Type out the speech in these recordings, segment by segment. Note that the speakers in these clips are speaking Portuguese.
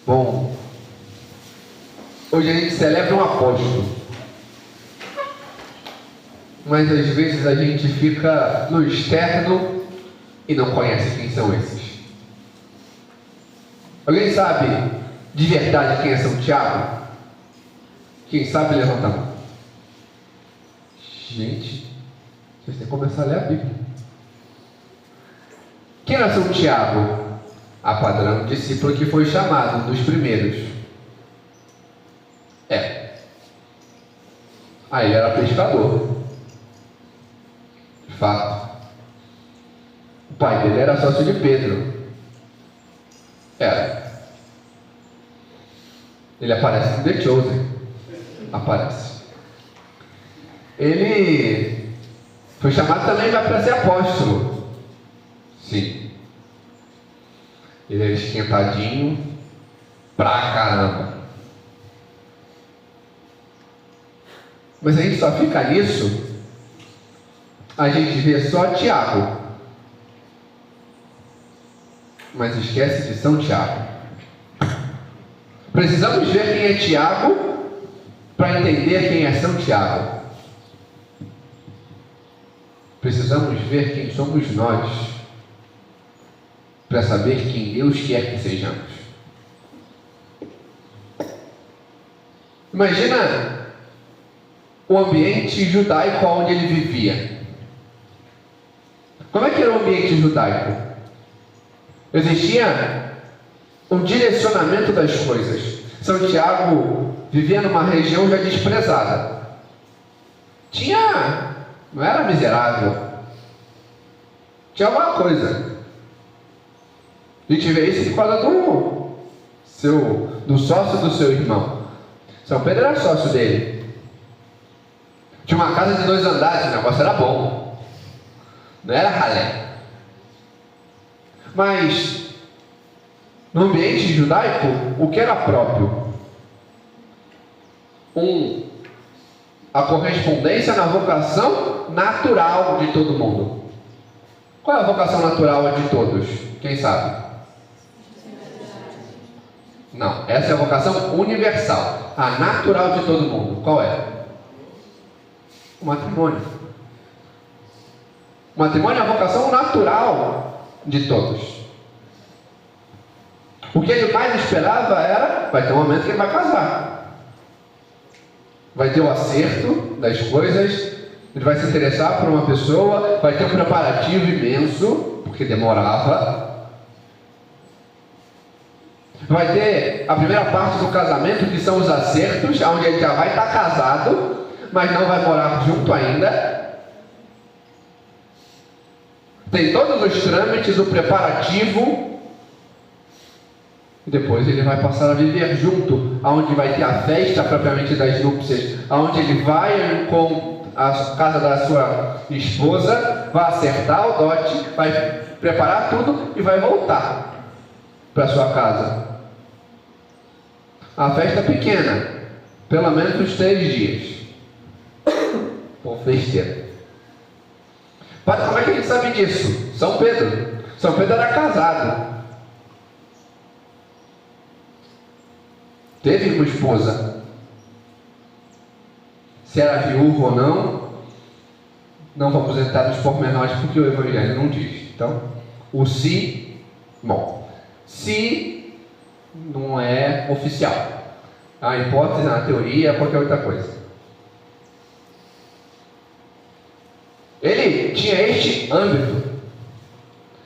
Bom, hoje a gente celebra um apóstolo, mas às vezes a gente fica no externo e não conhece quem são esses. Alguém sabe de verdade quem é São Tiago? Quem sabe, levanta a mão. Gente, vocês têm que começar a ler a Bíblia. Quem era São Tiago? A padrão, discípulo que foi chamado dos primeiros. Aí ele era pescador. De fato. O pai dele era sócio de Pedro. Era. Ele aparece no The Chosen. Aparece. Ele foi chamado também para ser apóstolo. Sim. Ele era esquentadinho pra caramba. Mas a gente só fica nisso, a gente vê só Tiago, mas esquece de São Tiago. Precisamos ver quem é Tiago para entender quem é São Tiago. Precisamos ver quem somos nós para saber quem Deus quer que sejamos. Imagina o ambiente judaico onde ele vivia. Como é que era o ambiente judaico? Existia um direcionamento das coisas. São Tiago vivia numa região já desprezada. Não era miserável. Tinha alguma coisa. A gente vê isso por causa do sócio do seu irmão. São Pedro era sócio dele. Tinha uma casa de 2 andares, o negócio era bom. Não era ralé. Mas, no ambiente judaico, o que era próprio? A correspondência na vocação natural de todo mundo. Qual é a vocação natural de todos? Quem sabe? Não, essa é a vocação universal. A natural de todo mundo. Qual é? O matrimônio. O matrimônio é a vocação natural de todos. O que ele mais esperava era, vai ter um momento que ele vai casar. Vai ter o acerto das coisas, ele vai se interessar por uma pessoa, vai ter um preparativo imenso, porque demorava. Vai ter a primeira parte do casamento, que são os acertos, onde ele já vai estar casado, mas não vai morar junto ainda. Tem todos os trâmites, o preparativo, e depois ele vai passar a viver junto, onde vai ter a festa propriamente das núpcias, onde ele vai com a casa da sua esposa, vai acertar o dote, vai preparar tudo e vai voltar para sua casa. A festa é pequena, pelo menos uns 3 dias. Bom, festeiro. Padre, como é que a gente sabe disso? São Pedro. São Pedro era casado. Teve uma esposa. Se era viúva ou não vamos entrar nos pormenores porque o Evangelho não diz. Então, o se, bom, se não é oficial. A hipótese, na teoria, é qualquer outra coisa. Ele tinha este âmbito.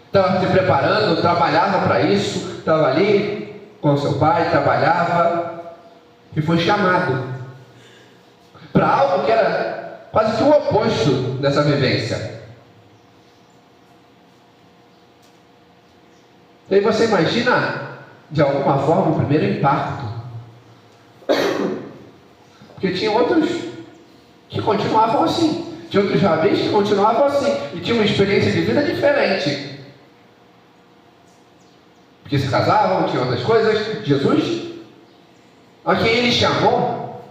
Estava se preparando, trabalhava para isso, estava ali com seu pai, trabalhava e foi chamado para algo que era quase que o oposto dessa vivência. E aí você imagina, de alguma forma, o primeiro impacto. Porque tinha outros que continuavam assim. Tinha outros rabis que continuavam assim. E tinham uma experiência de vida diferente. Porque se casavam, tinham outras coisas. Jesus, a quem ele chamou,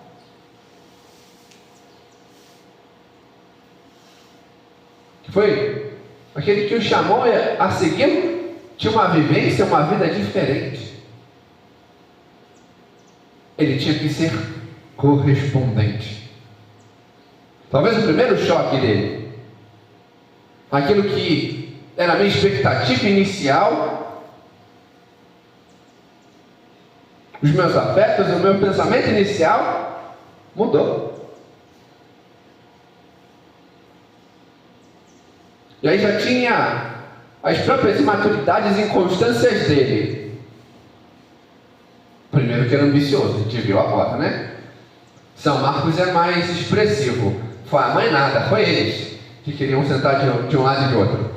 que foi aquele que o chamou a seguir, tinha uma vivência, uma vida diferente. ele tinha que ser correspondente. Talvez o primeiro choque dele, aquilo que era a minha expectativa inicial, os meus afetos, o meu pensamento inicial, mudou. E aí já tinha as próprias imaturidades e inconstâncias dele. Primeiro que era ambicioso, a gente viu agora, né? São Marcos é mais expressivo. Foi a mãe nada, foi eles que queriam sentar de um lado e de outro.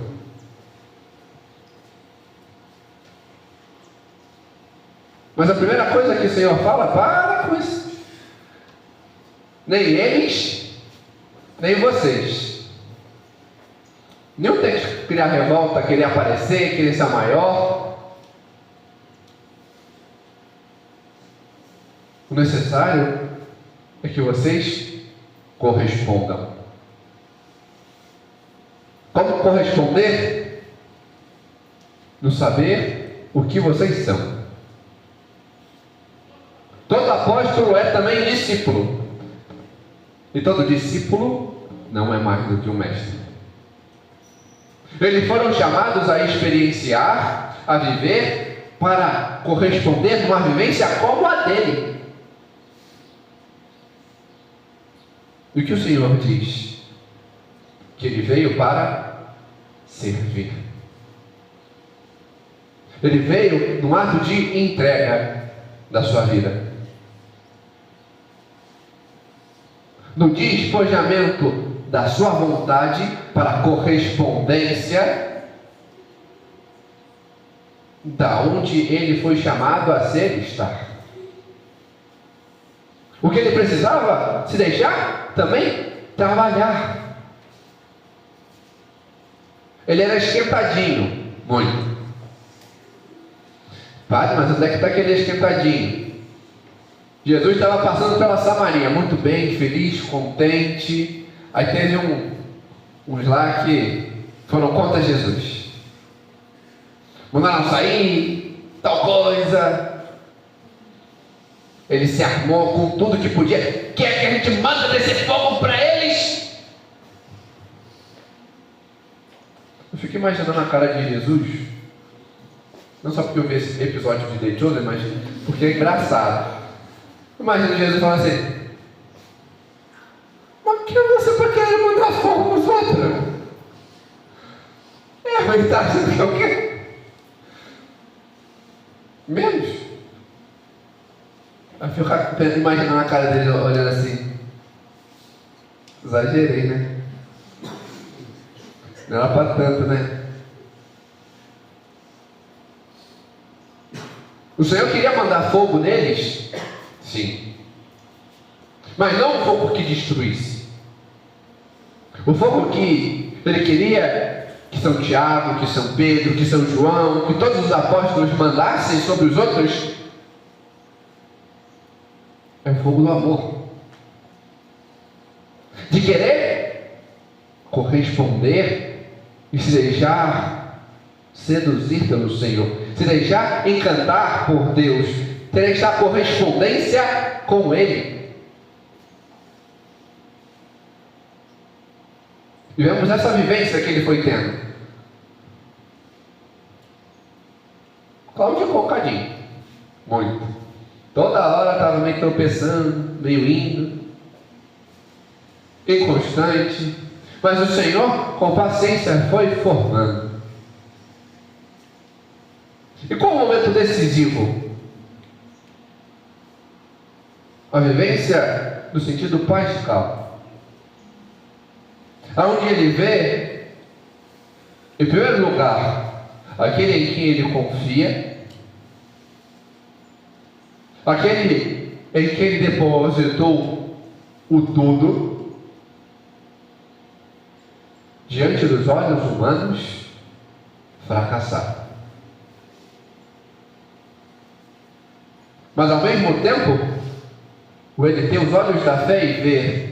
Mas a primeira coisa que o Senhor fala, para com isso. Nem eles, nem vocês. Nenhum tem que criar revolta, querer aparecer, querer ser maior. O necessário é que vocês correspondam. Como corresponder? No saber o que vocês são. Todo apóstolo é também discípulo. E todo discípulo não é mais do que um mestre. Eles foram chamados a experienciar, a viver, para corresponder numa vivência como a dele. E o que o Senhor diz? Que Ele veio para servir. Ele veio num ato de entrega da sua vida, no despojamento da sua vontade para a correspondência da onde ele foi chamado a ser e estar. O que ele precisava se deixar também trabalhar. Ele era esquentadinho, muito. Padre, mas onde é que está aquele esquentadinho? Jesus estava passando pela Samaria, muito bem, feliz, contente. Aí teve uns lá que foram contra Jesus. Mandaram sair, tal coisa. Ele se armou com tudo que podia. Quer que a gente manda descer fogo para eles? Eu fico imaginando a cara de Jesus. Não só porque eu vi esse episódio de The Chosen, mas porque é engraçado. Imagina Jesus falando assim: mas quem é você para querer mandar fogo nos outros? Mas está achando que é o quê? Menos. Eu fico imaginando a cara dele olhando assim. Exagerei, né? Não era para tanto, né? O Senhor queria mandar fogo neles? Sim. Mas não um fogo que destruísse. O fogo que ele queria que São Tiago, que São Pedro, que São João, que todos os apóstolos mandassem sobre os outros, é o fogo do amor. De querer corresponder e se deixar seduzir pelo Senhor, se deixar encantar por Deus, ter esta correspondência com Ele. E vemos essa vivência que ele foi tendo. Cláudio Concadinho, muito. Toda hora estava meio tropeçando, meio indo, inconstante, mas o Senhor, com paciência, foi formando. E qual o momento decisivo? A vivência no sentido pascal, aonde ele vê, em primeiro lugar, aquele em quem ele confia, aquele em quem ele depositou o tudo, diante dos olhos humanos, fracassar. Mas ao mesmo tempo, ele tem os olhos da fé e vê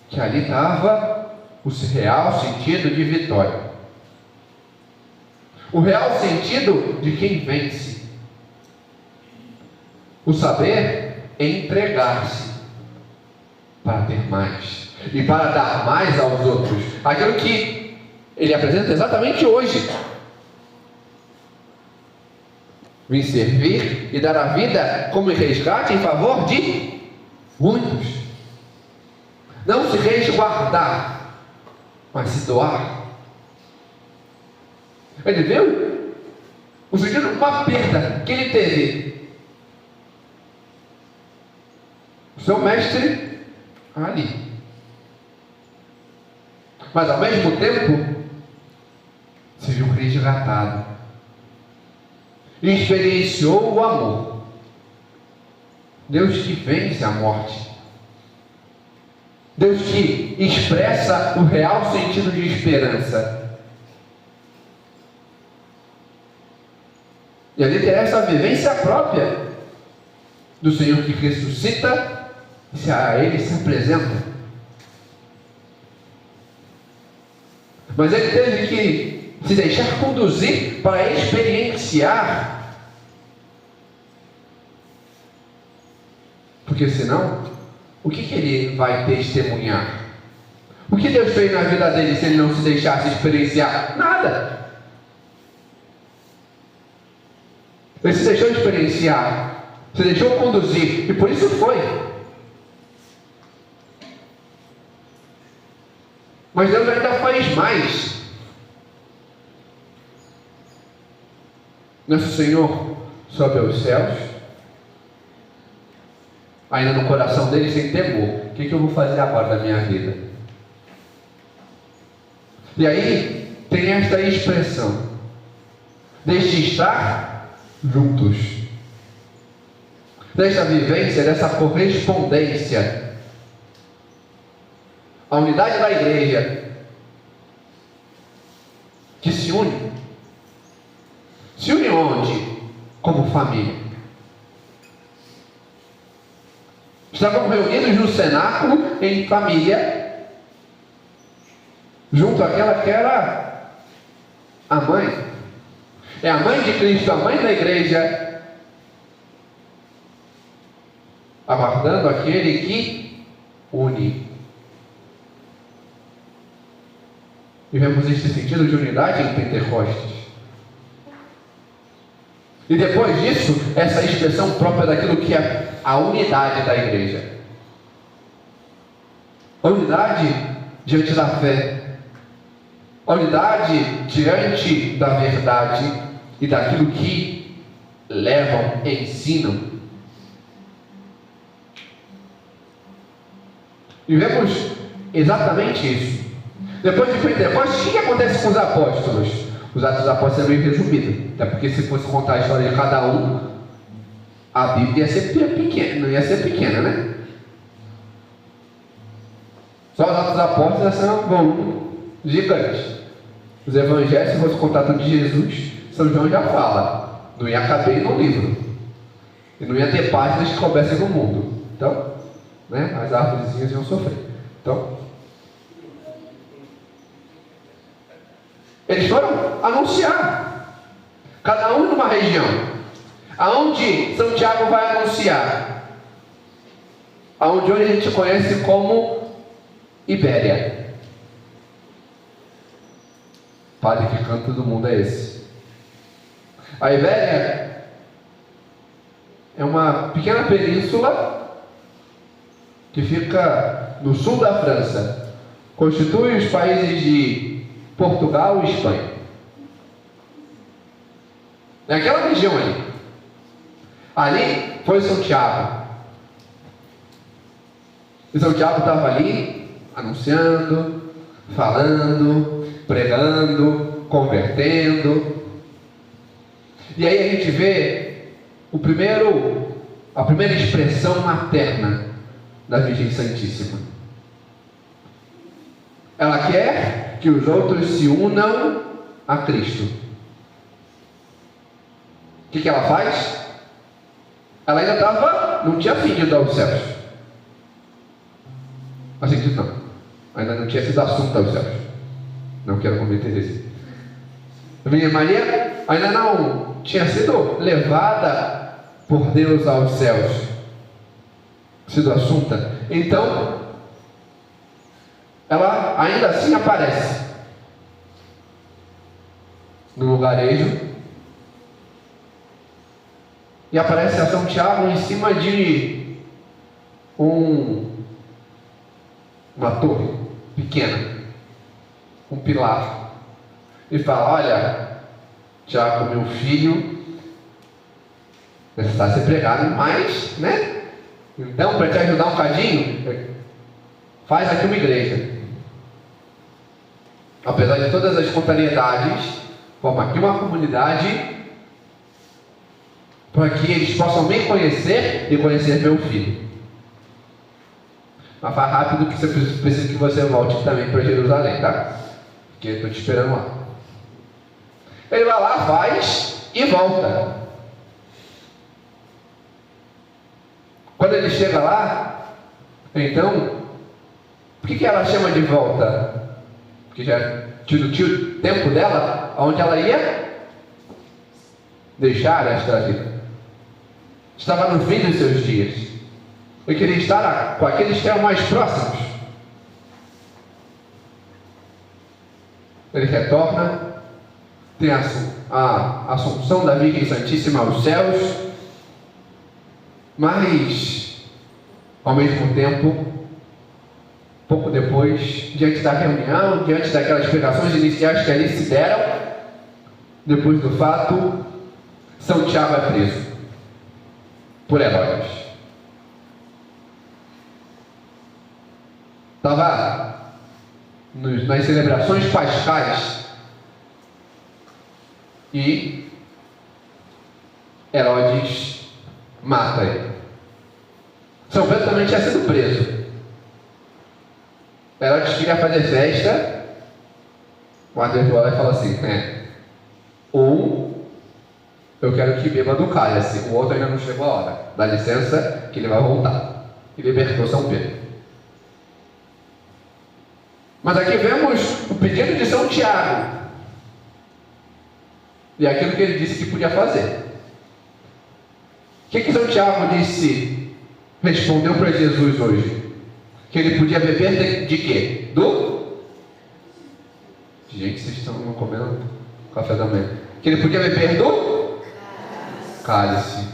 que ali estava o real sentido de vitória, o real sentido de quem vence. O saber é entregar-se para ter mais e para dar mais aos outros. Aquilo que ele apresenta exatamente hoje. Vim servir e dar a vida como resgate em favor de muitos. Não se resguardar, mas se doar. Ele viu o sentido de uma perda que ele teve. O seu mestre ali. Mas ao mesmo tempo, se viu resgatado. E experienciou o amor. Deus que vence a morte. Deus que expressa o real sentido de esperança. E ali tem essa vivência própria do Senhor que ressuscita e a Ele se apresenta. Mas Ele teve que se deixar conduzir para experienciar. Porque senão, o que ele vai testemunhar? O que Deus fez na vida dele se ele não se deixasse experienciar? Nada. Ele se deixou experienciar, se deixou conduzir, e por isso foi. Mas Deus ainda faz mais. Nosso Senhor sobe aos céus, ainda no coração dele sem temor. O que eu vou fazer agora da minha vida? E aí tem esta expressão: deixe estar juntos. Desta vivência, dessa correspondência. A unidade da igreja que se une. Se une onde? Como família. Estavam reunidos no cenáculo em família, junto àquela que era a mãe. É a mãe de Cristo, a mãe da igreja, aguardando aquele que une. E vemos este sentido de unidade em Pentecostes. E depois disso, essa expressão própria daquilo que é a unidade da igreja. A unidade diante da fé. A unidade diante da verdade e daquilo que levam, ensinam. E vemos exatamente isso. Depois de Pentecostes, o que acontece com os apóstolos? Os Atos dos Apóstolos é meio resumido, até porque se fosse contar a história de cada um, a Bíblia ia ser pequena, não ia ser pequena, né? Só os Atos dos Apóstolos ia ser um volume gigante. Os Evangelhos, se fosse contar tudo de Jesus, São João já fala, não ia caber no livro, e não ia ter páginas que coubessem no mundo. Então, né, as árvorezinhas iam sofrer. Então, eles foram anunciar, cada um numa região. Aonde São Tiago vai anunciar? Aonde hoje a gente conhece como Ibéria. Padre que canta todo mundo é esse. A Ibéria é uma pequena península que fica no sul da França. Constitui os países de Portugal e Espanha. Naquela região ali. Ali foi São Tiago. E São Tiago estava ali anunciando, falando, pregando, convertendo. E aí a gente vê a primeira expressão materna da Virgem Santíssima. Ela quer que os outros se unam a Cristo. O que ela faz? Ela ainda não tinha fim de dar os céus. Assim que não. Ainda não tinha sido assunto aos céus. Não quero cometer esse. A Virgem Maria ainda não tinha sido levada por Deus aos céus, sido assunta. Então, ela ainda assim aparece no lugarejo, e aparece a São Tiago em cima de uma torre pequena, um pilar, e fala: olha, Tiago, meu filho, necessita ser pregado mais, né? Então, para te ajudar um cadinho, faz aqui uma igreja. Apesar de todas as contrariedades, forma aqui uma comunidade para que eles possam me conhecer e conhecer meu filho. Mas faz rápido, que você precisa que você volte também para Jerusalém, tá? Porque eu estou te esperando lá. Ele vai lá, faz e volta. Quando ele chega lá, então, por que ela chama de volta? Porque já tinha o tempo dela, onde ela ia deixar esta vida. Estava no fim dos seus dias. Eu queria estar com aqueles que eram mais próximos. Ele retorna, tem a assunção da Virgem Santíssima aos céus, mas, ao mesmo tempo, pouco depois, diante da reunião, diante daquelas pregações iniciais que ali se deram, depois do fato, São Tiago é preso por Herodes. Estava nas celebrações pascais e Herodes mata ele. São Pedro também tinha sido preso. Herodes queria fazer festa, o Arthur lá e fala assim: ou eu quero que beba do cálice, o outro ainda não chegou a hora, dá licença que ele vai voltar. E libertou São Pedro. Mas aqui vemos o pedido de São Tiago e aquilo que ele disse que podia fazer. O que São Tiago respondeu para Jesus hoje? Que ele podia beber de quê? Gente, vocês estão comendo café da manhã. Que ele podia beber do cálice.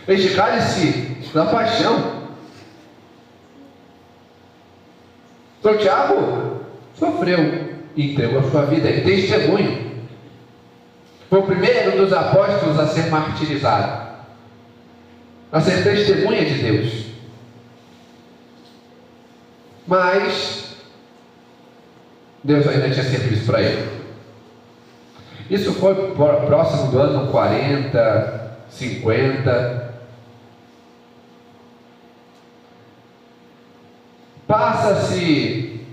Este cálice da paixão. São Tiago sofreu e entregou a sua vida em testemunho. Foi o primeiro dos apóstolos a ser martirizado, a ser testemunha de Deus. Mas Deus ainda tinha serviço para ele. Isso foi próximo do ano 40, 50. Passa-se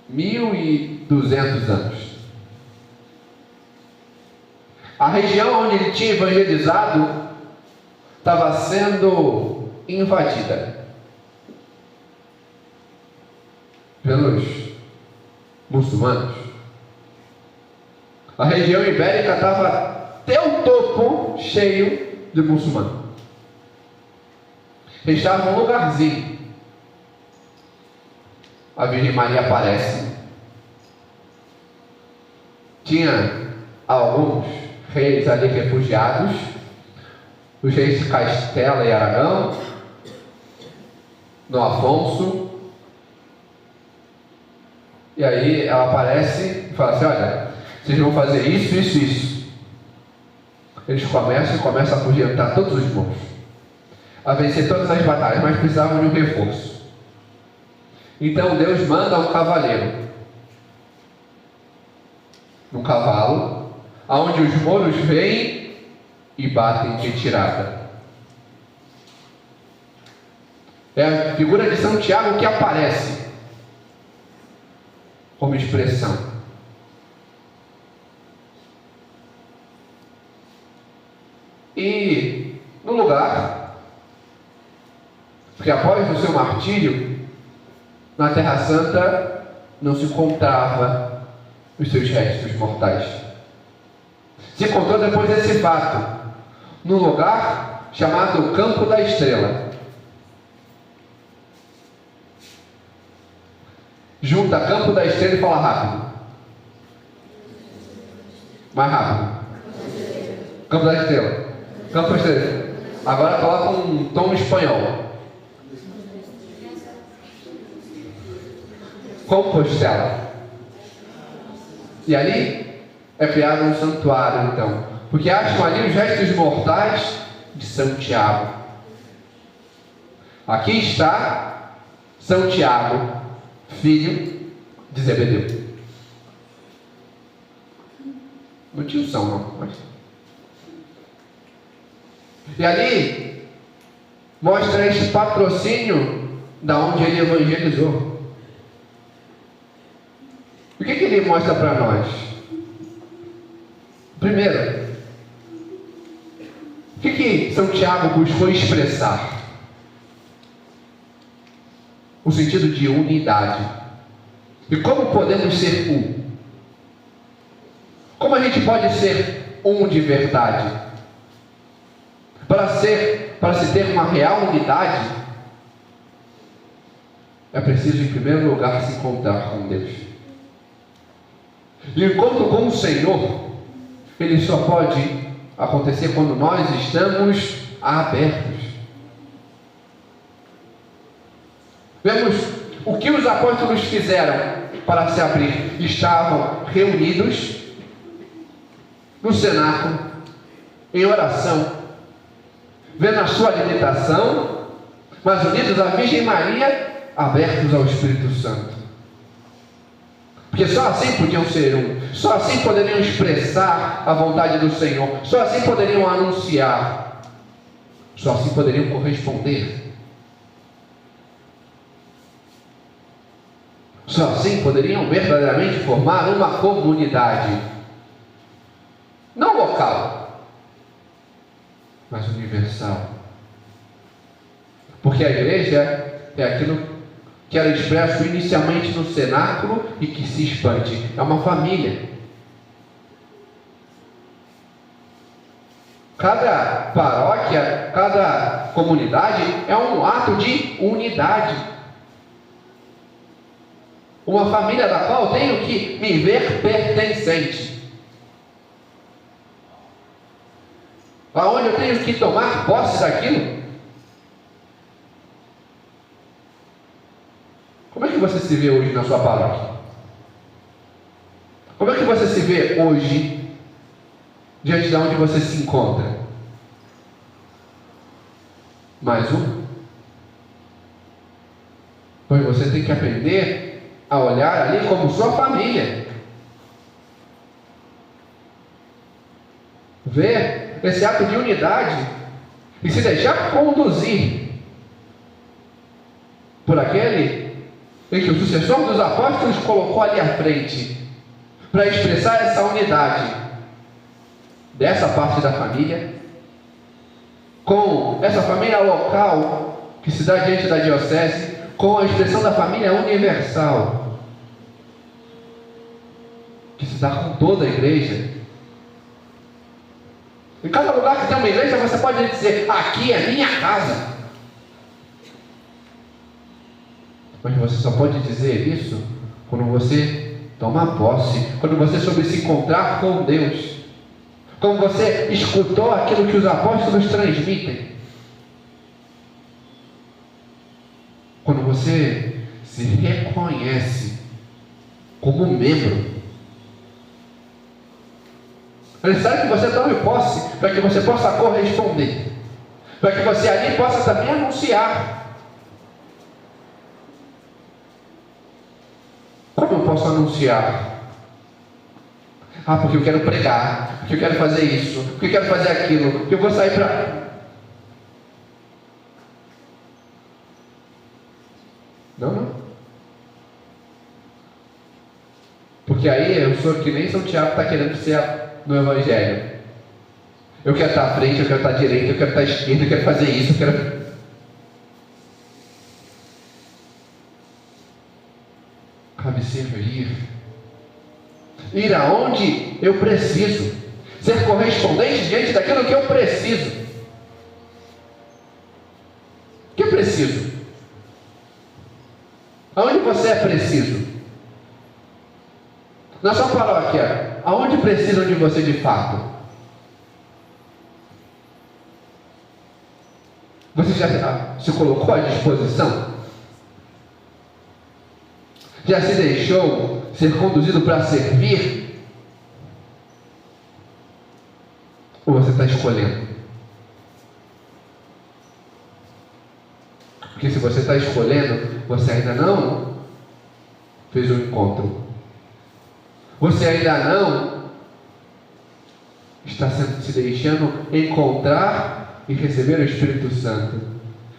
1200 anos. A região onde ele tinha evangelizado estava sendo invadida pelos muçulmanos. A região ibérica estava até o topo cheio de muçulmanos. Eles estavam num lugarzinho. A Virgem Maria aparece. Tinha alguns reis ali refugiados, os reis de Castela e Aragão, Dom Afonso. E aí ela aparece e fala assim: olha, vocês vão fazer isso, isso, isso. Eles começam a afugentar todos os povos, a vencer todas as batalhas, mas precisavam de um reforço. Então Deus manda um cavaleiro no cavalo, aonde os mouros vêm e batem em retirada. É a figura de São Tiago que aparece como expressão. E no lugar, porque após o seu martírio, na Terra Santa não se encontrava os seus restos mortais. Se encontrou depois desse fato. num lugar chamado Campo da Estrela. Junta Campo da Estrela e fala rápido. Mais rápido. Campo da Estrela. Campo da Estrela. Agora coloca um tom espanhol. Compostela. E ali é criado um santuário, então. Porque acham ali os restos mortais de São Tiago. Aqui está São Tiago, filho de Zebedeu. Não tinha o São, não. Mas... E ali mostra este patrocínio da onde ele evangelizou. O que ele mostra para nós? Primeiro, o que São Tiago buscou expressar? O sentido de unidade. E como podemos ser um? Como a gente pode ser um de verdade? Para se ter uma real unidade, é preciso, em primeiro lugar, se encontrar com Deus. E o encontro com o Senhor, ele só pode acontecer quando nós estamos abertos. Vemos o que os apóstolos fizeram para se abrir. Estavam reunidos no cenáculo, em oração, vendo a sua limitação, mas unidos à Virgem Maria, abertos ao Espírito Santo. Porque só assim podiam ser um, só assim poderiam expressar a vontade do Senhor, só assim poderiam anunciar, só assim poderiam corresponder. Só assim poderiam verdadeiramente formar uma comunidade, não local, mas universal. Porque a igreja é aquilo que era expresso inicialmente no cenáculo e que se expande. É uma família. Cada paróquia, cada comunidade é um ato de unidade. Uma família da qual eu tenho que me ver pertencente. Aonde eu tenho que tomar posse daquilo. Como é que você se vê hoje na sua paróquia? Como é que você se vê hoje diante de onde você se encontra? Mais um? Pois você tem que aprender a olhar ali como sua família. Ver esse ato de unidade e se deixar conduzir por aquele em que o sucessor dos apóstolos colocou ali à frente, para expressar essa unidade dessa parte da família, com essa família local que se dá diante da diocese, com a expressão da família universal, que se dá com toda a igreja. Em cada lugar que tem uma igreja, você pode dizer: aqui é minha casa. Mas você só pode dizer isso quando você toma posse, quando você soube se encontrar com Deus, quando você escutou aquilo que os apóstolos transmitem, quando você se reconhece como membro. É necessário que você tome posse para que você possa corresponder, para que você ali possa também anunciar. Como eu posso anunciar? Ah, porque eu quero pregar, porque eu quero fazer isso, porque eu quero fazer aquilo, porque eu vou sair para... Não. Porque aí eu sou que nem São Tiago está querendo ser no Evangelho. Eu quero estar à frente, eu quero estar à direita, eu quero estar à esquerda, eu quero fazer isso, eu quero... Cabe servir. Ir aonde eu preciso. ser correspondente diante daquilo que eu preciso. O que eu preciso? Aonde você é preciso? Na sua paróquia, aonde precisam de você de fato? Você já se colocou à disposição? Já se deixou ser conduzido para servir? Ou você está escolhendo? Porque se você está escolhendo, você ainda não fez um encontro. Você ainda não está se deixando encontrar e receber o Espírito Santo.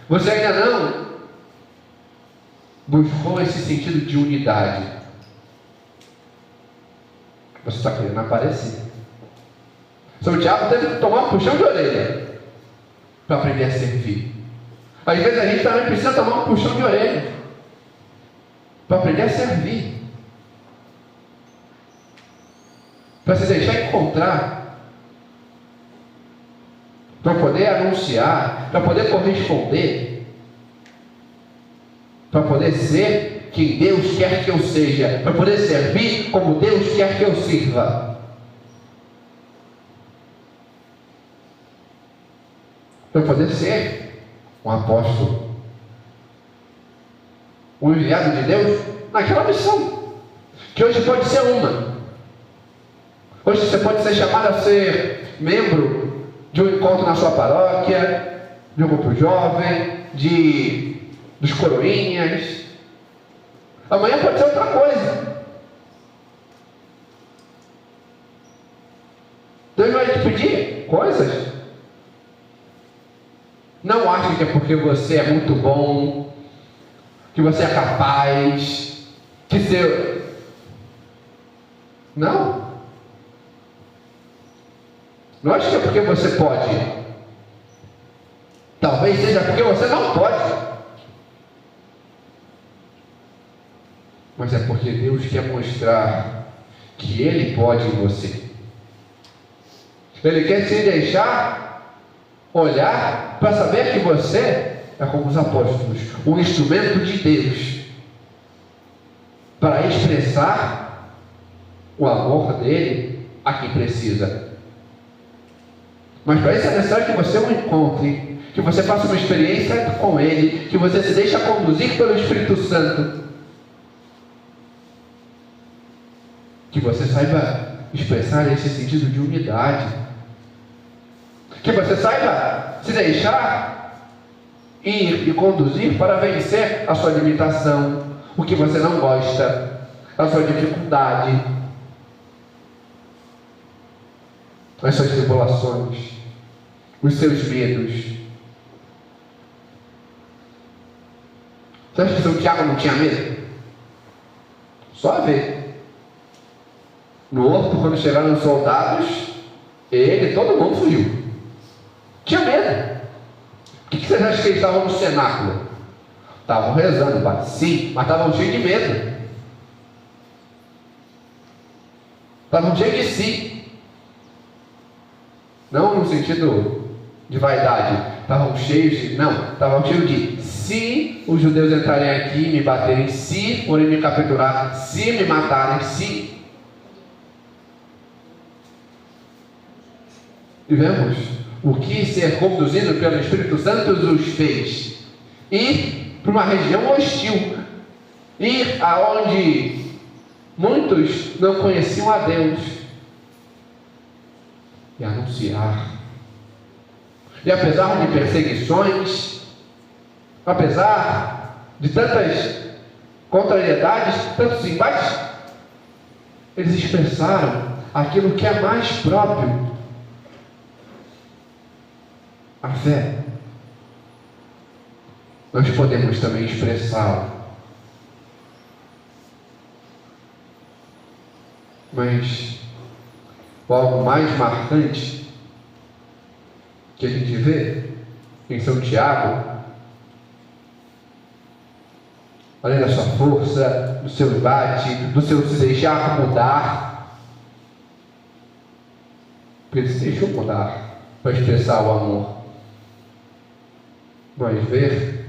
Você ainda não buscou esse sentido de unidade. Você está querendo aparecer. São Tiago teve que tomar um puxão de orelha para aprender a servir. Às vezes a gente também precisa tomar um puxão de orelha para aprender a servir, para se deixar encontrar, para poder anunciar, para poder corresponder, para poder ser quem Deus quer que eu seja, para poder servir como Deus quer que eu sirva, para poder ser um apóstolo, um enviado de Deus naquela missão, que hoje pode ser uma. Hoje você pode ser chamado a ser membro de um encontro na sua paróquia, de um grupo jovem, dos coroinhas. Amanhã pode ser outra coisa. Deus vai te pedir coisas. Não ache que é porque você é muito bom, que você é capaz, que seu... Não. Não acho que é porque você pode. Talvez seja porque você não pode. Mas é porque Deus quer mostrar que Ele pode em você. Ele quer te deixar olhar para saber que você é como os apóstolos, um instrumento de Deus para expressar o amor dele a quem precisa. Mas para isso é necessário que você o encontre, que você faça uma experiência com ele, que você se deixe conduzir pelo Espírito Santo, que você saiba expressar esse sentido de unidade, que você saiba se deixar ir e conduzir para vencer a sua limitação, o que você não gosta, a sua dificuldade, as suas tribulações, os seus medos. Você acha que São Tiago não tinha medo? Só ver. No horto, quando chegaram os soldados, todo mundo fugiu. Tinha medo. O que vocês acham que eles estavam no cenáculo? Estavam rezando, sim, mas estavam cheios de medo. Estavam cheios de si. Não no sentido de vaidade. Estavam cheios de... Não, estavam cheios de... Se os judeus entrarem aqui e me baterem, se forem me capturar, se me matarem, se... E vemos o que ser conduzido pelo Espírito Santo os fez. Ir para uma região hostil. Ir aonde muitos não conheciam a Deus. E anunciar. E apesar de perseguições, apesar de tantas contrariedades, tantos embates, eles expressaram aquilo que é mais próprio. A fé. Nós podemos também expressá-la. Mas algo mais marcante que a gente vê em São Tiago, além da sua força, do seu embate, do seu se deixar mudar, Ele se deixou mudar para expressar o amor. Mas ver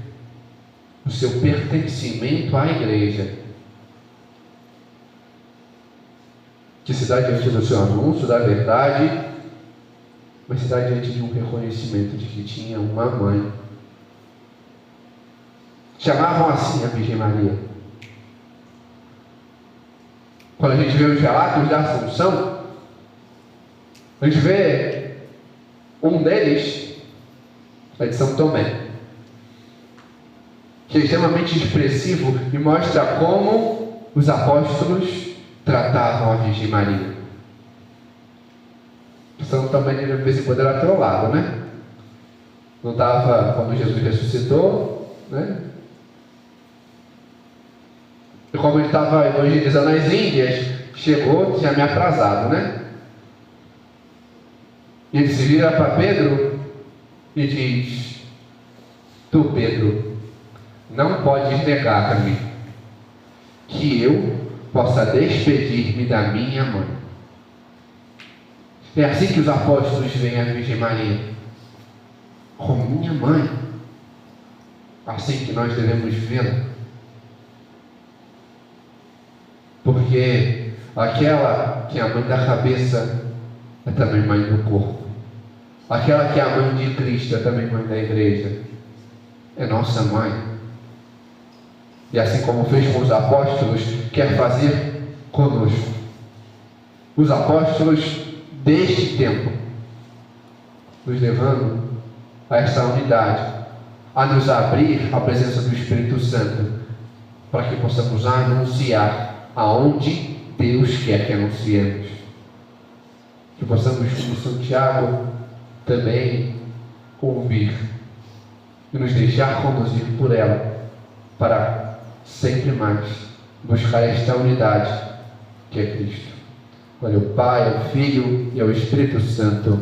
o seu pertencimento à igreja, que se dá diante do seu anúncio da verdade, mas se dá diante de um reconhecimento de que tinha uma mãe. Chamavam assim a Virgem Maria. Quando a gente vê os relatos da Assunção, a gente vê um deles, é de São Tomé, que é extremamente expressivo e mostra como os apóstolos tratavam a Virgem Maria. São Tomé, de vez em quando, era trollado, né? Não estava quando Jesus ressuscitou, né? E como ele estava evangelizando as Índias, chegou, tinha me atrasado, né? E ele se vira para Pedro e diz: tu, Pedro, não podes negar a mim que eu possa despedir-me da minha mãe. É assim que os apóstolos veem a Virgem Maria, como minha mãe. Assim que nós devemos vê-la. Porque aquela que é a mãe da cabeça é também mãe do corpo. Aquela que é a mãe de Cristo é também mãe da igreja. É nossa mãe. E assim como fez com os apóstolos, quer fazer conosco. Os apóstolos deste tempo, nos levando a essa unidade, a nos abrir à presença do Espírito Santo, para que possamos anunciar aonde Deus quer que anunciemos. Que possamos, como Santiago, também ouvir e nos deixar conduzir por ela, para sempre mais buscar esta unidade que é Cristo. Glória ao Pai, ao Filho e ao Espírito Santo.